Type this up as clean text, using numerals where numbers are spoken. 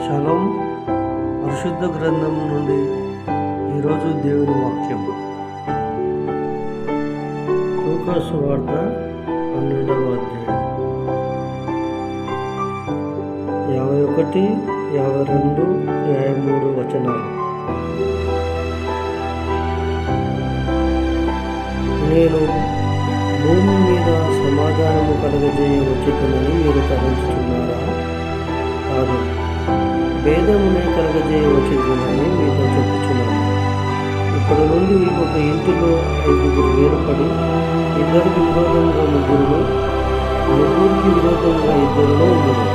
Shalom. పరిశుద్ధ గ్రంథం నుండి ఈరోజు దేవుని వాక్యం. లూకా సువార్త 12వ అధ్యాయం 51, 52, 53 వచనాలు. నేను భూమి మీద సమాధానము కలగజేయ వచ్చునని మీరు తలంచుతున్నారా? కాదు, భేదమునే కలగజేయ వచ్చునని మీతో చెప్పుచున్నాను. ఇప్పటి నుండి ఒక ఇంటిలో 5 వేరుపడి, ఇద్దరికి విరోధంగా 3, 3కి విరోధంగా 2 ఉండరు.